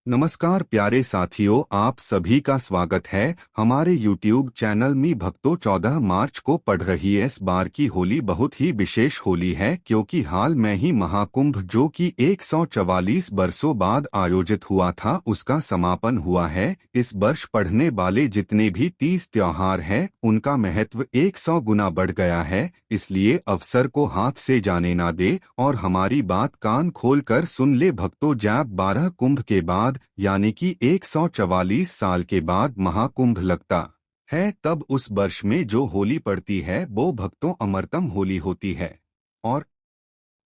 नमस्कार प्यारे साथियों, आप सभी का स्वागत है हमारे YouTube चैनल में। भक्तों, 14 मार्च को पड़ रही है इस बार की होली बहुत ही विशेष होली है, क्योंकि हाल में ही महाकुंभ जो कि 144 वर्षों बाद आयोजित हुआ था उसका समापन हुआ है। इस वर्ष पढ़ने वाले जितने भी 30 त्योहार हैं उनका महत्व 100 गुना बढ़ गया है। इसलिए अवसर को हाथ से जाने ना दे और हमारी बात कान खोल कर सुन ले भक्तों। जब 12 कुंभ के बाद यानी कि 144 साल के बाद महाकुंभ लगता है, तब उस वर्ष में जो होली पड़ती है वो भक्तों अमरतम होली होती है। और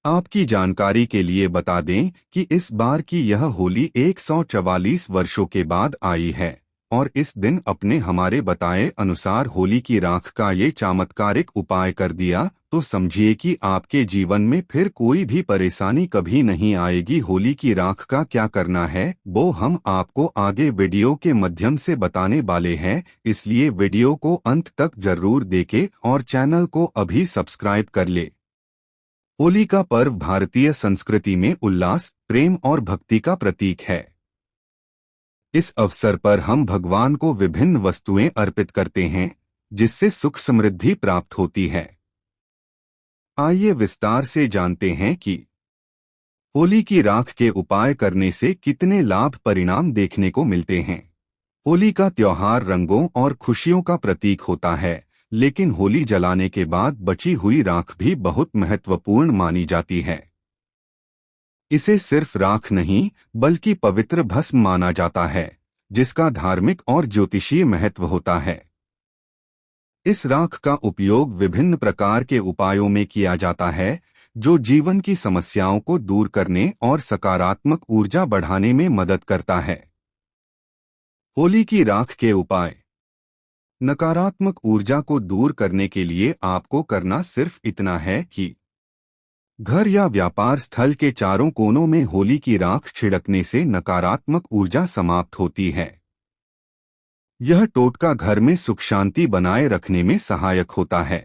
आपकी जानकारी के लिए बता दें कि इस बार की यह होली 144 वर्षों के बाद आई है और इस दिन अपने हमारे बताए अनुसार होली की राख का ये चमत्कारिक उपाय कर दिया तो समझिए कि आपके जीवन में फिर कोई भी परेशानी कभी नहीं आएगी। होली की राख का क्या करना है वो हम आपको आगे वीडियो के माध्यम से बताने वाले हैं, इसलिए वीडियो को अंत तक जरूर देखें और चैनल को अभी सब्सक्राइब कर ले। होली का पर्व भारतीय संस्कृति में उल्लास, प्रेम और भक्ति का प्रतीक है। इस अवसर पर हम भगवान को विभिन्न वस्तुएं अर्पित करते हैं जिससे सुख समृद्धि प्राप्त होती है। आइए विस्तार से जानते हैं कि होली की राख के उपाय करने से कितने लाभ परिणाम देखने को मिलते हैं। होली का त्योहार रंगों और खुशियों का प्रतीक होता है, लेकिन होली जलाने के बाद बची हुई राख भी बहुत महत्वपूर्ण मानी जाती है। इसे सिर्फ राख नहीं बल्कि पवित्र भस्म माना जाता है, जिसका धार्मिक और ज्योतिषीय महत्व होता है। इस राख का उपयोग विभिन्न प्रकार के उपायों में किया जाता है, जो जीवन की समस्याओं को दूर करने और सकारात्मक ऊर्जा बढ़ाने में मदद करता है। होली की राख के उपाय। नकारात्मक ऊर्जा को दूर करने के लिए आपको करना सिर्फ इतना है कि घर या व्यापार स्थल के चारों कोनों में होली की राख छिड़कने से नकारात्मक ऊर्जा समाप्त होती है। यह टोटका घर में सुख शांति बनाए रखने में सहायक होता है।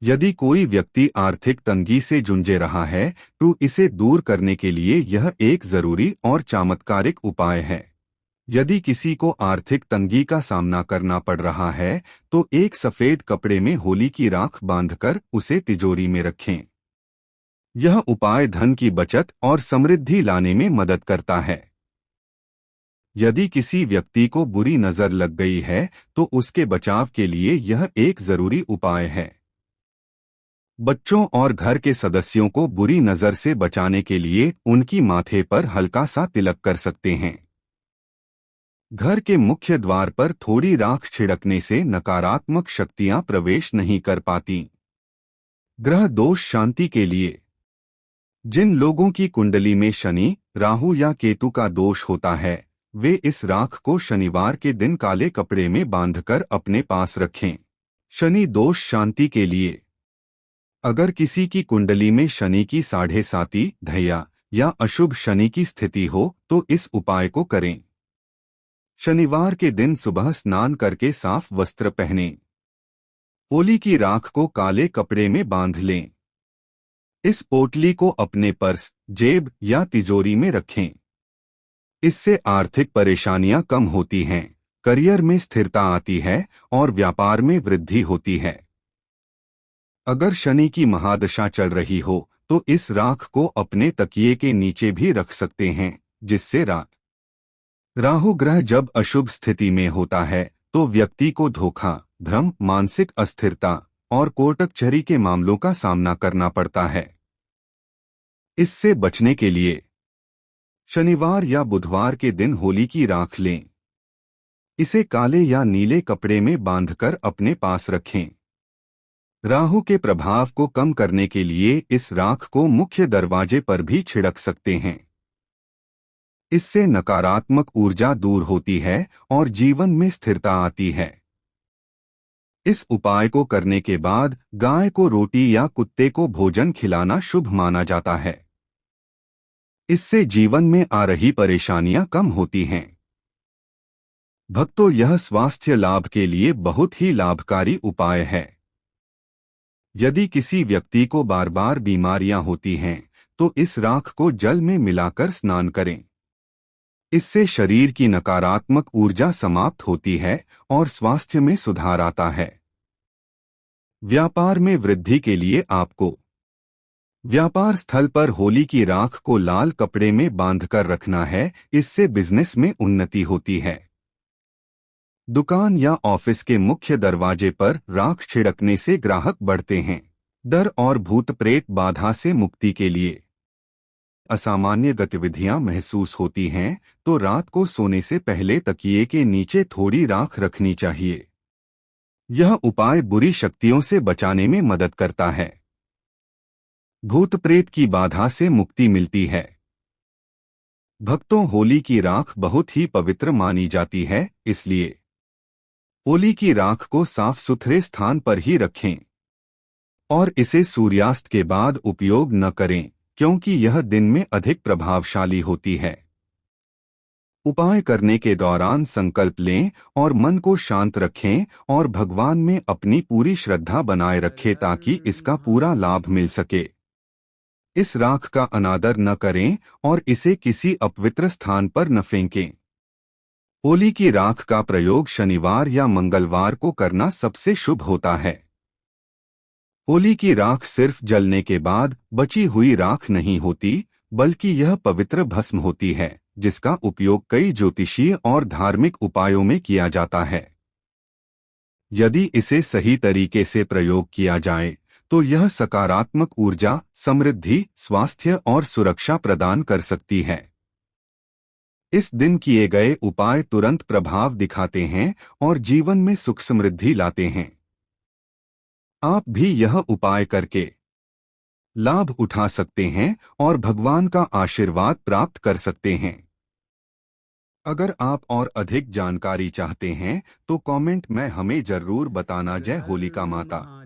यदि कोई व्यक्ति आर्थिक तंगी से जूझ रहा है तो इसे दूर करने के लिए यह एक जरूरी और चमत्कारिक उपाय है। यदि किसी को आर्थिक तंगी का सामना करना पड़ रहा है तो एक सफेद कपड़े में होली की राख बांधकर उसे तिजोरी में रखें। यह उपाय धन की बचत और समृद्धि लाने में मदद करता है। यदि किसी व्यक्ति को बुरी नजर लग गई है तो उसके बचाव के लिए यह एक जरूरी उपाय है। बच्चों और घर के सदस्यों को बुरी नजर से बचाने के लिए उनकी माथे पर हल्का सा तिलक कर सकते हैं। घर के मुख्य द्वार पर थोड़ी राख छिड़कने से नकारात्मक शक्तियां प्रवेश नहीं कर पाती। ग्रह दोष शांति के लिए। जिन लोगों की कुंडली में शनि, राहु या केतु का दोष होता है वे इस राख को शनिवार के दिन काले कपड़े में बांधकर अपने पास रखें। शनि दोष शांति के लिए। अगर किसी की कुंडली में शनि की 7.5 धैया या अशुभ शनि की स्थिति हो तो इस उपाय को करें। शनिवार के दिन सुबह स्नान करके साफ वस्त्र पहनें। होली की राख को काले कपड़े में बांध लें। इस पोटली को अपने पर्स, जेब या तिजोरी में रखें। इससे आर्थिक परेशानियां कम होती हैं, करियर में स्थिरता आती है और व्यापार में वृद्धि होती है। अगर शनि की महादशा चल रही हो तो इस राख को अपने तकिए के नीचे भी रख सकते हैं, जिससे राहु ग्रह जब अशुभ स्थिति में होता है तो व्यक्ति को धोखा, भ्रम, मानसिक अस्थिरता और कोर्ट कचहरी के मामलों का सामना करना पड़ता है। इससे बचने के लिए शनिवार या बुधवार के दिन होली की राख लें। इसे काले या नीले कपड़े में बांधकर अपने पास रखें। राहु के प्रभाव को कम करने के लिए इस राख को मुख्य दरवाजे पर भी छिड़क सकते हैं। इससे नकारात्मक ऊर्जा दूर होती है और जीवन में स्थिरता आती है। इस उपाय को करने के बाद गाय को रोटी या कुत्ते को भोजन खिलाना शुभ माना जाता है। इससे जीवन में आ रही परेशानियां कम होती हैं। भक्तों, यह स्वास्थ्य लाभ के लिए बहुत ही लाभकारी उपाय है। यदि किसी व्यक्ति को बार बार बीमारियां होती हैं तो इस राख को जल में मिलाकर स्नान करें। इससे शरीर की नकारात्मक ऊर्जा समाप्त होती है और स्वास्थ्य में सुधार आता है। व्यापार में वृद्धि के लिए आपको व्यापार स्थल पर होली की राख को लाल कपड़े में बांधकर रखना है, इससे बिजनेस में उन्नति होती है। दुकान या ऑफिस के मुख्य दरवाजे पर राख छिड़कने से ग्राहक बढ़ते हैं। डर और भूत प्रेत बाधा से मुक्ति के लिए असामान्य गतिविधियां महसूस होती हैं तो रात को सोने से पहले तकिए के नीचे थोड़ी राख रखनी चाहिए। यह उपाय बुरी शक्तियों से बचाने में मदद करता है। भूत प्रेत की बाधा से मुक्ति मिलती है। भक्तों, होली की राख बहुत ही पवित्र मानी जाती है, इसलिए होली की राख को साफ सुथरे स्थान पर ही रखें और इसे सूर्यास्त के बाद उपयोग न करें, क्योंकि यह दिन में अधिक प्रभावशाली होती है। उपाय करने के दौरान संकल्प लें और मन को शांत रखें और भगवान में अपनी पूरी श्रद्धा बनाए रखें ताकि इसका पूरा लाभ मिल सके। इस राख का अनादर न करें और इसे किसी अपवित्र स्थान पर न फेंकें। होली की राख का प्रयोग शनिवार या मंगलवार को करना सबसे शुभ होता है। होली की राख सिर्फ जलने के बाद बची हुई राख नहीं होती, बल्कि यह पवित्र भस्म होती है, जिसका उपयोग कई ज्योतिषीय और धार्मिक उपायों में किया जाता है। यदि इसे सही तरीके से प्रयोग किया जाए तो यह सकारात्मक ऊर्जा, समृद्धि, स्वास्थ्य और सुरक्षा प्रदान कर सकती है। इस दिन किए गए उपाय तुरंत प्रभाव दिखाते हैं और जीवन में सुख समृद्धि लाते हैं। आप भी यह उपाय करके लाभ उठा सकते हैं और भगवान का आशीर्वाद प्राप्त कर सकते हैं। अगर आप और अधिक जानकारी चाहते हैं तो कमेंट में हमें जरूर बताना। जय होलिका माता।